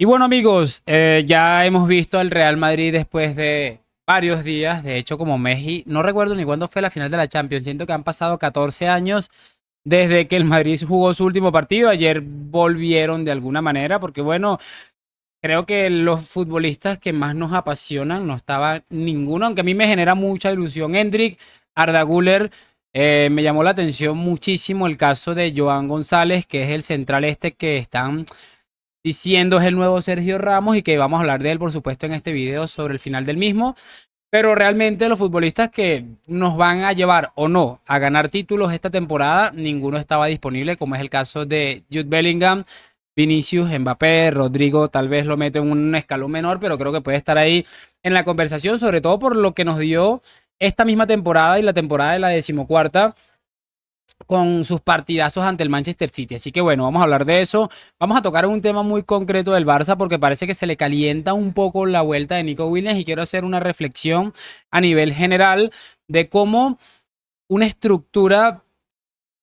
Y bueno, amigos, ya hemos visto al Real Madrid después de varios días, de hecho como Messi, no recuerdo ni cuándo fue la final de la Champions, siento que han pasado 14 años desde que el Madrid jugó su último partido, ayer volvieron de alguna manera, porque bueno, creo que los futbolistas que más nos apasionan no estaba ninguno, aunque a mí me genera mucha ilusión. Hendrik, Arda Güler, me llamó la atención muchísimo el caso de Joan González, que es el central este que están diciendo es el nuevo Sergio Ramos y que vamos a hablar de él, por supuesto, en este video sobre el final del mismo. Pero realmente los futbolistas que nos van a llevar o no a ganar títulos esta temporada, ninguno estaba disponible, como es el caso de Jude Bellingham, Vinicius, Mbappé, Rodrigo tal vez lo meto en un escalón menor, pero creo que puede estar ahí en la conversación, sobre todo por lo que nos dio esta misma temporada y la temporada de la decimocuarta con sus partidazos ante el Manchester City. Así que bueno, vamos a hablar de eso. Vamos a tocar un tema muy concreto del Barça porque parece que se le calienta un poco la vuelta de Nico Williams y quiero hacer una reflexión a nivel general de cómo una estructura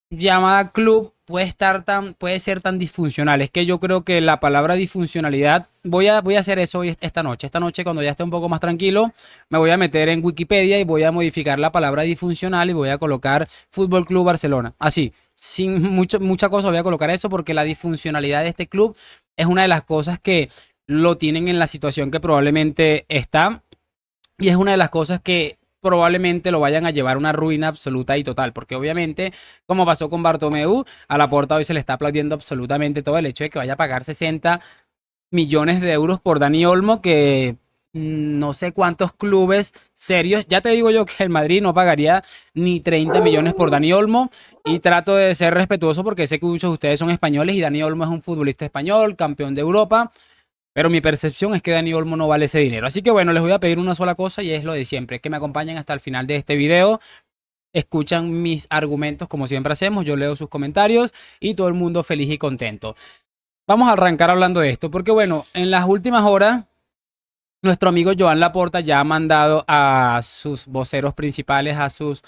llamada club puede ser tan disfuncional. Es que yo creo que la palabra disfuncionalidad, voy a hacer eso hoy, esta noche. Esta noche, cuando ya esté un poco más tranquilo, me voy a meter en Wikipedia y voy a modificar la palabra disfuncional y voy a colocar Fútbol Club Barcelona. Así, sin mucha cosa voy a colocar eso porque la disfuncionalidad de este club es una de las cosas que lo tienen en la situación que probablemente está y es una de las cosas que probablemente lo vayan a llevar a una ruina absoluta y total, porque obviamente, como pasó con Bartomeu, a la Porta hoy se le está aplaudiendo absolutamente todo el hecho de que vaya a pagar 60 millones de euros por Dani Olmo, que no sé cuántos clubes serios, ya te digo yo que el Madrid no pagaría ni 30 millones por Dani Olmo, y trato de ser respetuoso porque sé que muchos de ustedes son españoles y Dani Olmo es un futbolista español, campeón de Europa, pero mi percepción es que Dani Olmo no vale ese dinero. Así que bueno, les voy a pedir una sola cosa y es lo de siempre, que me acompañen hasta el final de este video, escuchan mis argumentos como siempre hacemos, yo leo sus comentarios y todo el mundo feliz y contento. Vamos a arrancar hablando de esto, porque bueno, en las últimas horas, nuestro amigo Joan Laporta ya ha mandado a sus voceros principales, a sus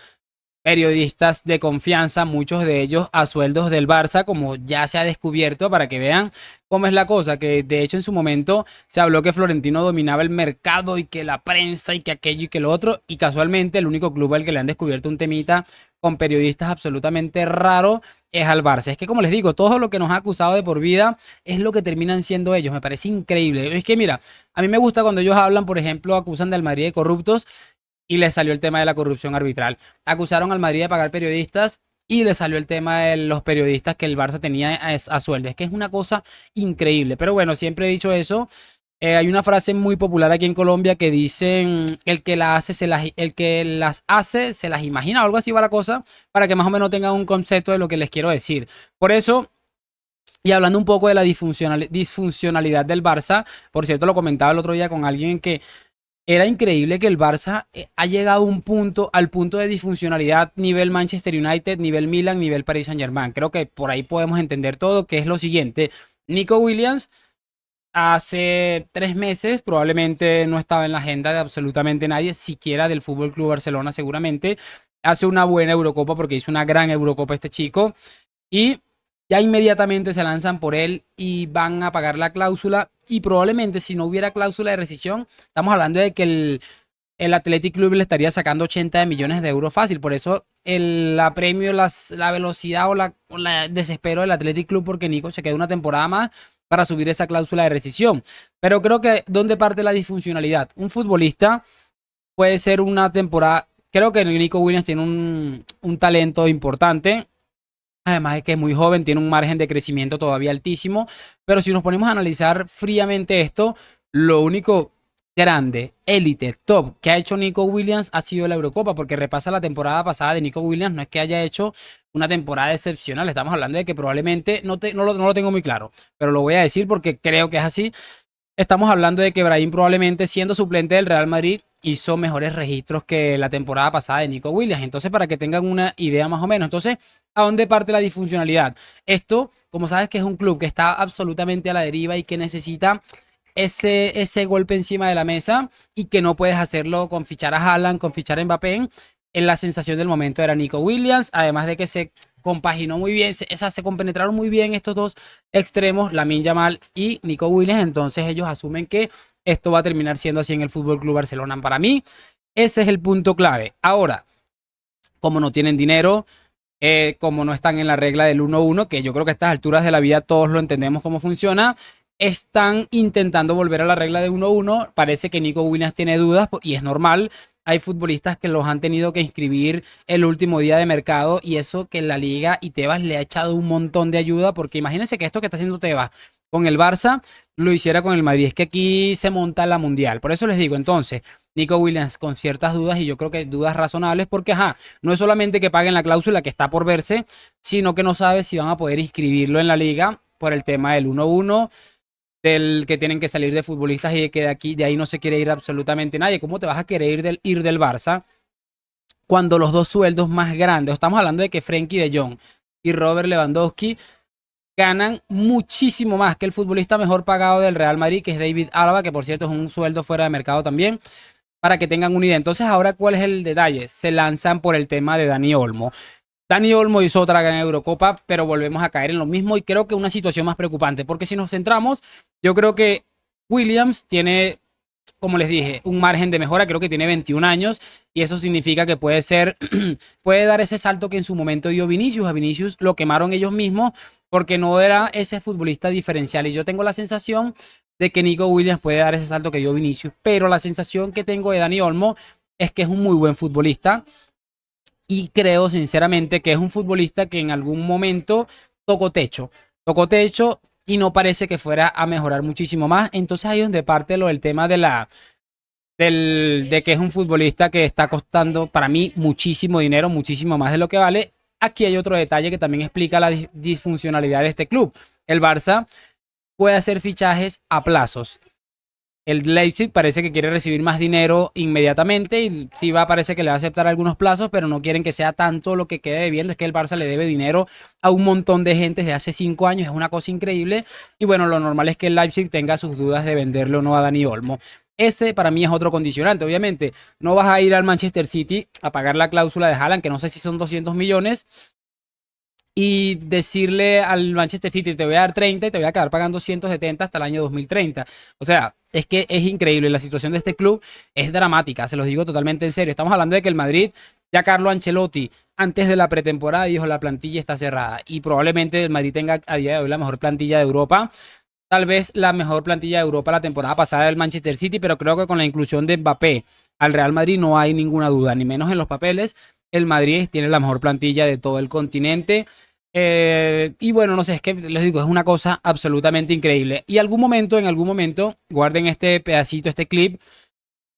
periodistas de confianza, muchos de ellos a sueldos del Barça, como ya se ha descubierto, para que vean cómo es la cosa, que de hecho en su momento se habló que Florentino dominaba el mercado y que la prensa y que aquello y que lo otro, y casualmente el único club al que le han descubierto un temita con periodistas absolutamente raro es al Barça. Es que como les digo, todo lo que nos ha acusado de por vida es lo que terminan siendo ellos, me parece increíble. Es que mira, a mí me gusta cuando ellos hablan, por ejemplo, acusan del Madrid de corruptos y le salió el tema de la corrupción arbitral. Acusaron al Madrid de pagar periodistas y le salió el tema de los periodistas que el Barça tenía a sueldo. Es que es una cosa increíble. Pero bueno, siempre he dicho eso. Hay una frase muy popular aquí en Colombia que dicen el que, el que las hace se las imagina o algo así va la cosa para que más o menos tengan un concepto de lo que les quiero decir. Por eso, y hablando un poco de la disfuncionalidad del Barça, por cierto lo comentaba el otro día con alguien que era increíble que el Barça ha llegado a un punto, al punto de disfuncionalidad nivel Manchester United, nivel Milan, nivel Paris Saint-Germain. Creo que por ahí podemos entender todo, que es lo siguiente. Nico Williams hace 3 meses probablemente no estaba en la agenda de absolutamente nadie, siquiera del Fútbol Club Barcelona seguramente. Hace una buena Eurocopa porque hizo una gran Eurocopa este chico y ya inmediatamente se lanzan por él y van a pagar la cláusula y probablemente si no hubiera cláusula de rescisión, estamos hablando de que el Athletic Club le estaría sacando 80 millones de euros fácil. Por eso el apremio, la velocidad o la desespero del Athletic Club porque Nico se quedó una temporada más para subir esa cláusula de rescisión. Pero creo que ¿dónde parte la disfuncionalidad? Un futbolista puede ser una temporada. Creo que Nico Williams tiene un talento importante. Además de que es muy joven, tiene un margen de crecimiento todavía altísimo. Pero si nos ponemos a analizar fríamente esto, lo único grande, élite, top que ha hecho Nico Williams ha sido la Eurocopa. Porque repasa la temporada pasada de Nico Williams, no es que haya hecho una temporada excepcional. Estamos hablando de que probablemente, no lo tengo muy claro, pero lo voy a decir porque creo que es así. Estamos hablando de que Brahim probablemente siendo suplente del Real Madrid hizo mejores registros que la temporada pasada de Nico Williams. Entonces, para que tengan una idea más o menos. Entonces, ¿a dónde parte la disfuncionalidad? Esto, como sabes que es un club que está absolutamente a la deriva y que necesita ese golpe encima de la mesa y que no puedes hacerlo con fichar a Haaland, con fichar a Mbappé. En la sensación del momento era Nico Williams, además de que se compaginó muy bien, se compenetraron muy bien estos dos extremos, Lamine Yamal y Nico Williams. Entonces ellos asumen que esto va a terminar siendo así en el Fútbol Club Barcelona. Para mí, ese es el punto clave. Ahora, como no tienen dinero, como no están en la regla del 1-1, que yo creo que a estas alturas de la vida todos lo entendemos cómo funciona, están intentando volver a la regla de 1-1. Parece que Nico Williams tiene dudas y es normal. Hay futbolistas que los han tenido que inscribir el último día de mercado y eso que la liga y Tebas le ha echado un montón de ayuda, porque imagínense que esto que está haciendo Tebas con el Barça lo hiciera con el Madrid. Es que aquí se monta la mundial. Por eso les digo, entonces, Nico Williams con ciertas dudas, y yo creo que dudas razonables, porque no es solamente que paguen la cláusula que está por verse, sino que no sabe si van a poder inscribirlo en la liga por el tema del 1-1, del que tienen que salir de futbolistas y que de ahí no se quiere ir absolutamente nadie. ¿Cómo te vas a querer ir del Barça cuando los dos sueldos más grandes, estamos hablando de que Frenkie de Jong y Robert Lewandowski ganan muchísimo más que el futbolista mejor pagado del Real Madrid, que es David Alaba, que por cierto es un sueldo fuera de mercado también, para que tengan una idea? Entonces, ahora, ¿cuál es el detalle? Se lanzan por el tema de Dani Olmo. Dani Olmo hizo otra gran Eurocopa, pero volvemos a caer en lo mismo y creo que una situación más preocupante, porque si nos centramos, yo creo que Williams tiene, como les dije, un margen de mejora. Creo que tiene 21 años y eso significa que puede ser, puede dar ese salto que en su momento dio Vinicius. A Vinicius lo quemaron ellos mismos porque no era ese futbolista diferencial, y yo tengo la sensación de que Nico Williams puede dar ese salto que dio Vinicius, pero la sensación que tengo de Dani Olmo es que es un muy buen futbolista y creo sinceramente que es un futbolista que en algún momento tocó techo y no parece que fuera a mejorar muchísimo más. Entonces ahí es donde parte lo del tema de que es un futbolista que está costando para mí muchísimo dinero, muchísimo más de lo que vale. Aquí hay otro detalle que también explica la disfuncionalidad de este club. El Barça puede hacer fichajes a plazos. El Leipzig parece que quiere recibir más dinero inmediatamente y sí parece que le va a aceptar algunos plazos, pero no quieren que sea tanto lo que quede debiendo. Es que el Barça le debe dinero a un montón de gente desde hace 5 años, es una cosa increíble. Y bueno, lo normal es que el Leipzig tenga sus dudas de venderle o no a Dani Olmo. Ese para mí es otro condicionante. Obviamente, no vas a ir al Manchester City a pagar la cláusula de Haaland, que no sé si son 200 millones, y decirle al Manchester City, te voy a dar 30 y te voy a quedar pagando 170 hasta el año 2030. O sea, es que es increíble. La situación de este club es dramática, se los digo totalmente en serio. Estamos hablando de que el Madrid, ya Carlo Ancelotti, antes de la pretemporada dijo la plantilla está cerrada, y probablemente el Madrid tenga a día de hoy la mejor plantilla de Europa. Tal vez la mejor plantilla de Europa la temporada pasada del Manchester City, pero creo que con la inclusión de Mbappé al Real Madrid no hay ninguna duda, ni menos en los papeles. El Madrid tiene la mejor plantilla de todo el continente. Y bueno, no sé, es que les digo, es una cosa absolutamente increíble. Y en algún momento, guarden este pedacito, este clip,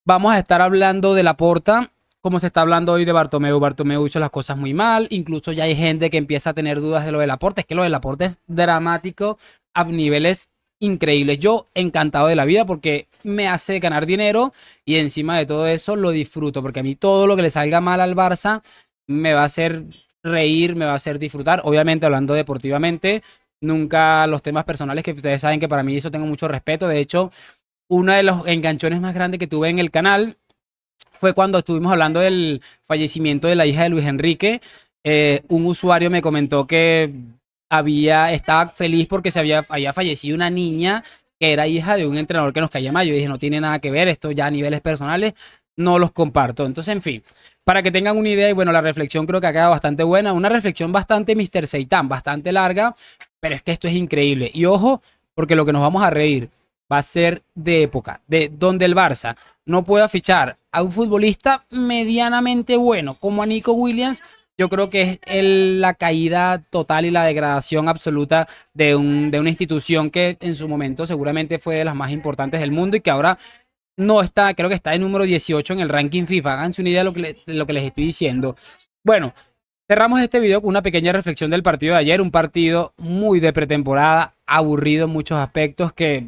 vamos a estar hablando de Laporta, como se está hablando hoy de Bartomeu. Bartomeu hizo las cosas muy mal, incluso ya hay gente que empieza a tener dudas de lo de Laporta. Es que lo de Laporta es dramático a niveles increíbles. Yo encantado de la vida porque me hace ganar dinero y encima de todo eso lo disfruto, porque a mí todo lo que le salga mal al Barça me va a hacer reír, me va a hacer disfrutar. Obviamente hablando deportivamente, nunca los temas personales, que ustedes saben que para mí eso tengo mucho respeto. De hecho, uno de los enganchones más grandes que tuve en el canal fue cuando estuvimos hablando del fallecimiento de la hija de Luis Enrique. Un usuario me comentó que estaba feliz porque había fallecido una niña que era hija de un entrenador que nos caía mal. Yo dije, no tiene nada que ver, esto ya a niveles personales no los comparto. Entonces, en fin, para que tengan una idea, y bueno, la reflexión creo que ha quedado bastante buena, una reflexión bastante Mr. Seitan, bastante larga, pero es que esto es increíble. Y ojo, porque lo que nos vamos a reír va a ser de época, de donde el Barça no pueda fichar a un futbolista medianamente bueno como a Nico Williams. Yo creo que es la caída total y la degradación absoluta de una institución que en su momento seguramente fue de las más importantes del mundo y que ahora no está, creo que está en número 18 en el ranking FIFA. Háganse una idea de lo que les estoy diciendo. Bueno, cerramos este video con una pequeña reflexión del partido de ayer. Un partido muy de pretemporada, aburrido en muchos aspectos, que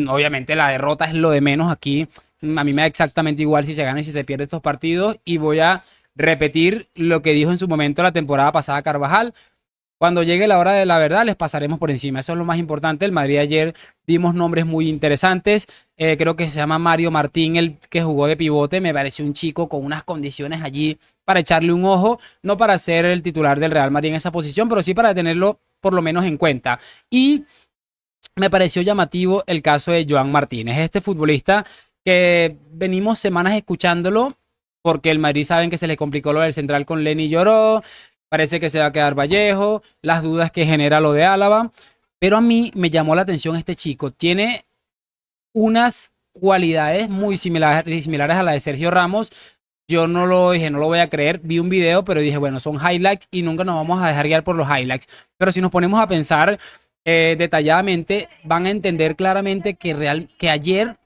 obviamente la derrota es lo de menos aquí. A mí me da exactamente igual si se gana y si se pierde estos partidos. Y voy a repetir lo que dijo en su momento la temporada pasada Carvajal. Cuando llegue la hora de la verdad, les pasaremos por encima. Eso es lo más importante. El Madrid ayer vimos nombres muy interesantes. Creo que se llama Mario Martín, el que jugó de pivote. Me pareció un chico con unas condiciones allí para echarle un ojo. No para ser el titular del Real Madrid en esa posición, pero sí para tenerlo por lo menos en cuenta. Y me pareció llamativo el caso de Joan Martínez, este futbolista que venimos semanas escuchándolo porque el Madrid saben que se le complicó lo del central con Lenny Lloró, parece que se va a quedar Vallejo, las dudas que genera lo de Álava, pero a mí me llamó la atención este chico, tiene unas cualidades muy similares a la de Sergio Ramos. Yo no lo dije, no lo voy a creer, vi un video, pero dije, bueno, son highlights y nunca nos vamos a dejar guiar por los highlights. Pero si nos ponemos a pensar detalladamente, van a entender claramente que ayer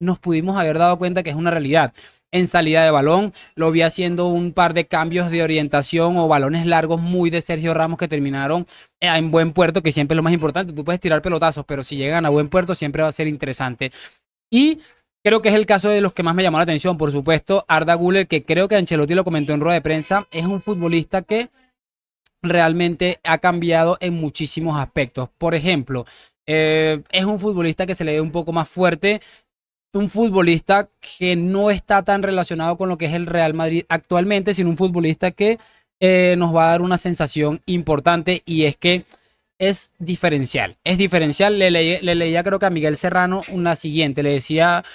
nos pudimos haber dado cuenta que es una realidad. En salida de balón, lo vi haciendo un par de cambios de orientación o balones largos muy de Sergio Ramos que terminaron en buen puerto, que siempre es lo más importante. Tú puedes tirar pelotazos, pero si llegan a buen puerto siempre va a ser interesante. Y creo que es el caso de los que más me llamó la atención. Por supuesto, Arda Güler, que creo que Ancelotti lo comentó en rueda de prensa, es un futbolista que realmente ha cambiado en muchísimos aspectos. Por ejemplo, es un futbolista que se le ve un poco más fuerte, un futbolista que no está tan relacionado con lo que es el Real Madrid actualmente, sino un futbolista que nos va a dar una sensación importante y es que es diferencial. Es diferencial. Le leía creo que a Miguel Serrano una siguiente, le decía,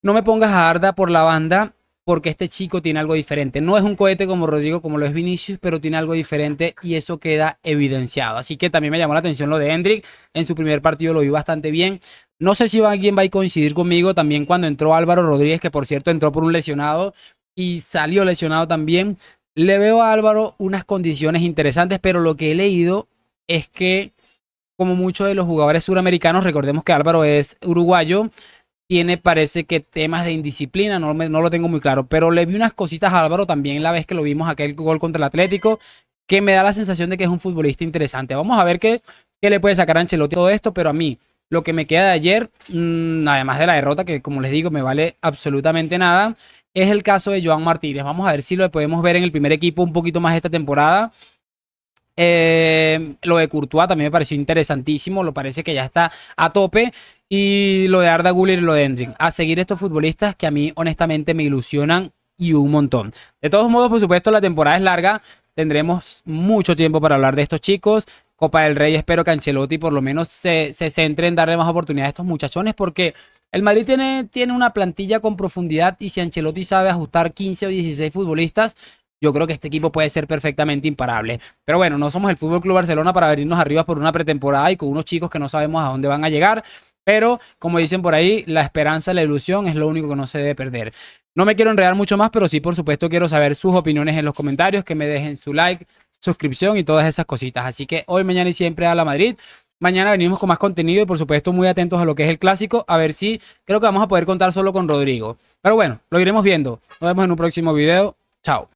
no me pongas a Arda por la banda porque este chico tiene algo diferente. No es un cohete como Rodrigo, como lo es Vinicius, pero tiene algo diferente y eso queda evidenciado. Así que también me llamó la atención lo de Hendrik. En su primer partido lo vi bastante bien. No sé si alguien va a coincidir conmigo también cuando entró Álvaro Rodríguez, que por cierto entró por un lesionado y salió lesionado también. Le veo a Álvaro unas condiciones interesantes, pero lo que he leído es que, como muchos de los jugadores suramericanos, recordemos que Álvaro es uruguayo, tiene, parece que temas de indisciplina, no lo tengo muy claro, pero le vi unas cositas a Álvaro también la vez que lo vimos aquel gol contra el Atlético, que me da la sensación de que es un futbolista interesante. Vamos a ver qué le puede sacar a Ancelotti todo esto, pero a mí, lo que me queda de ayer, además de la derrota, que como les digo, me vale absolutamente nada, es el caso de Joan Martínez. Vamos a ver si lo podemos ver en el primer equipo un poquito más esta temporada. Lo de Courtois también me pareció interesantísimo, lo parece que ya está a tope. Y lo de Arda Güler y lo de Hendrik. A seguir estos futbolistas que a mí honestamente me ilusionan y un montón. De todos modos, por supuesto, la temporada es larga. Tendremos mucho tiempo para hablar de estos chicos. Copa del Rey, espero que Ancelotti por lo menos se centre en darle más oportunidad a estos muchachones porque el Madrid tiene una plantilla con profundidad y si Ancelotti sabe ajustar 15 o 16 futbolistas, yo creo que este equipo puede ser perfectamente imparable. Pero bueno, no somos el Fútbol Club Barcelona para venirnos arriba por una pretemporada y con unos chicos que no sabemos a dónde van a llegar. Pero, como dicen por ahí, la esperanza, la ilusión es lo único que no se debe perder. No me quiero enredar mucho más, pero sí, por supuesto, quiero saber sus opiniones en los comentarios, que me dejen su like, suscripción y todas esas cositas. Así que hoy, mañana y siempre a la Madrid. Mañana venimos con más contenido y por supuesto muy atentos a lo que es el clásico. A ver si creo que vamos a poder contar solo con Rodrigo. Pero bueno, lo iremos viendo. Nos vemos en un próximo video. Chao.